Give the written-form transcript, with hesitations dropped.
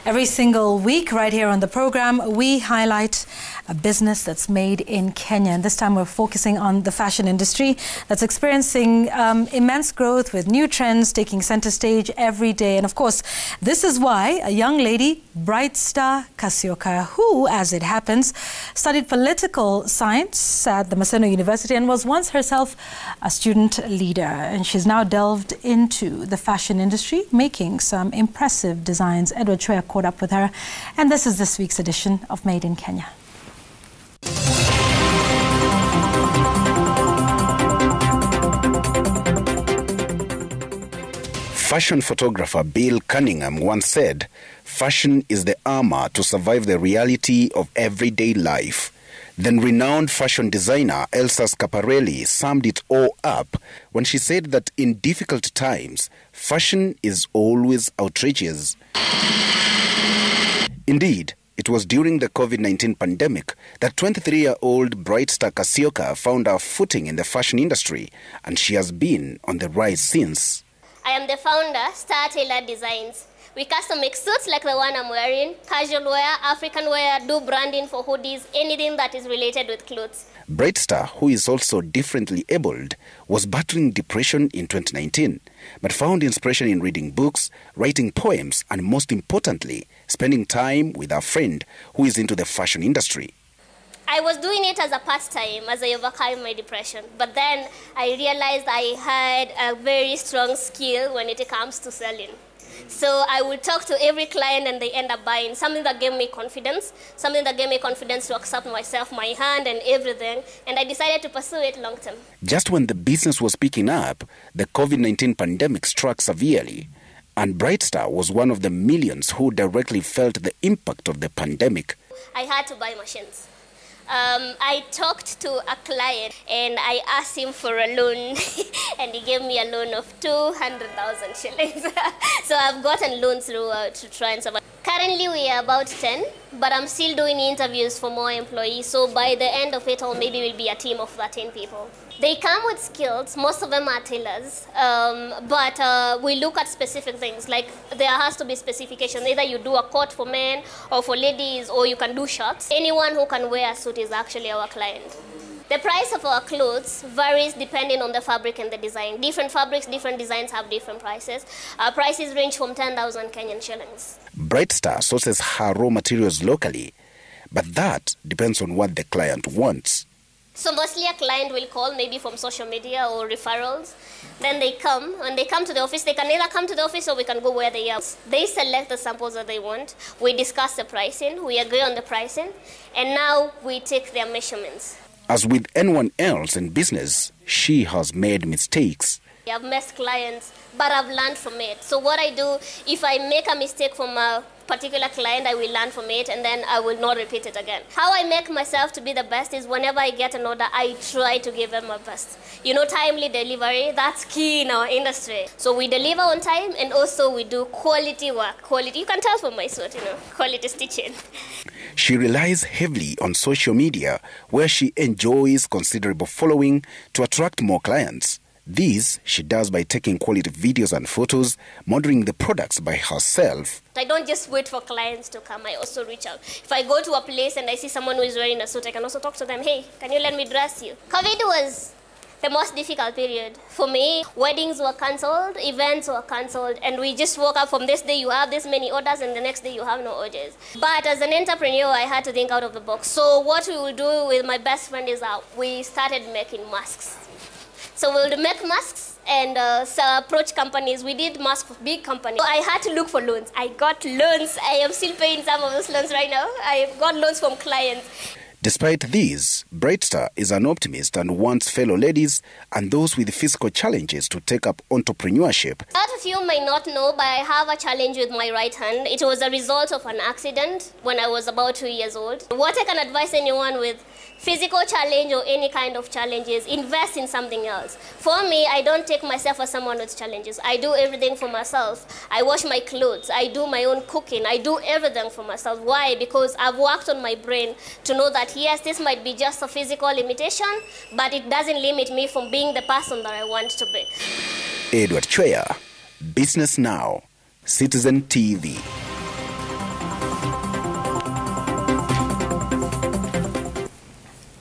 Every single week right here on the program, we highlight a business that's made in Kenya. And this time we're focusing on the fashion industry that's experiencing immense growth with new trends taking center stage every day. And of course, this is why a young lady, Brightstar Kasioka, who, as it happens, studied political science at the Maseno University and was once herself a student leader. And she's now delved into the fashion industry, making some impressive designs. Edward Chwea caught up with her, and this is this week's edition of Made in Kenya. Fashion photographer Bill Cunningham once said, "Fashion is the armor to survive the reality of everyday life." Then renowned fashion designer Elsa Schiaparelli summed it all up when she said that in difficult times, fashion is always outrageous. Indeed, it was during the COVID-19 pandemic that 23-year-old Brightstar Kasioka found her footing in the fashion industry, and she has been on the rise since. I am the founder, Star Tailor Designs. We custom make suits like the one I'm wearing, casual wear, African wear, do branding for hoodies, anything that is related with clothes. Brightstar, who is also differently abled, was battling depression in 2019, but found inspiration in reading books, writing poems, and most importantly, spending time with a friend who is into the fashion industry. I was doing it as a pastime as I overcame my depression, but then I realized I had a very strong skill when it comes to selling. So I would talk to every client and they end up buying, something that gave me confidence to accept myself, my hand and everything, and I decided to pursue it long term. Just when the business was picking up, the COVID-19 pandemic struck severely, and Brightstar was one of the millions who directly felt the impact of the pandemic. I had to buy machines. I talked to a client and I asked him for a loan and he gave me a loan of 200,000 shillings. So I've gotten loans through to try and survive. Currently we are about 10, but I'm still doing interviews for more employees. So by the end of it all, maybe we'll be a team of 13 people. They come with skills. Most of them are tailors, but we look at specific things. Like there has to be specification. Either you do a coat for men or for ladies, or you can do shirts. Anyone who can wear a suit is actually our client. The price of our clothes varies depending on the fabric and the design. Different fabrics, different designs have different prices. Our prices range from 10,000 Kenyan shillings. Brightstar sources her raw materials locally, but that depends on what the client wants. So mostly a client will call maybe from social media or referrals. Then they come. When they come to the office, they can either come to the office or we can go where they are. They select the samples that they want. We discuss the pricing. We agree on the pricing. And now we take their measurements. As with anyone else in business, she has made mistakes. I've missed clients, but I've learned from it. So what I do, if I make a mistake from a particular client, I will learn from it and then I will not repeat it again. How I make myself to be the best is whenever I get an order, I try to give them my best. You know, timely delivery, that's key in our industry. So we deliver on time and also we do quality work. Quality, you can tell from my suit, quality stitching. She relies heavily on social media, where she enjoys considerable following to attract more clients. This she does by taking quality videos and photos, modeling the products by herself. I don't just wait for clients to come, I also reach out. If I go to a place and I see someone who is wearing a suit, I can also talk to them, hey, can you let me dress you? COVID was the most difficult period. For me, weddings were cancelled, events were cancelled, and we just woke up from this day you have this many orders and the next day you have no orders. But as an entrepreneur, I had to think out of the box. So what we will do with my best friend is that we started making masks. So we'll make masks and approach companies. We did masks for big companies. So I had to look for loans. I got loans. I am still paying some of those loans right now. I got loans from clients. Despite these, Brightstar is an optimist and wants fellow ladies and those with physical challenges to take up entrepreneurship. A lot of you might not know, but I have a challenge with my right hand. It was a result of an accident when I was about 2 years old. What I can advise anyone with physical challenge or any kind of challenges, invest in something else. For me, I don't take myself as someone with challenges. I do everything for myself. I wash my clothes. I do my own cooking. I do everything for myself. Why? Because I've worked on my brain to know that yes, this might be just a physical limitation, but it doesn't limit me from being the person that I want to be. Edward Chwea, Business Now, Citizen TV.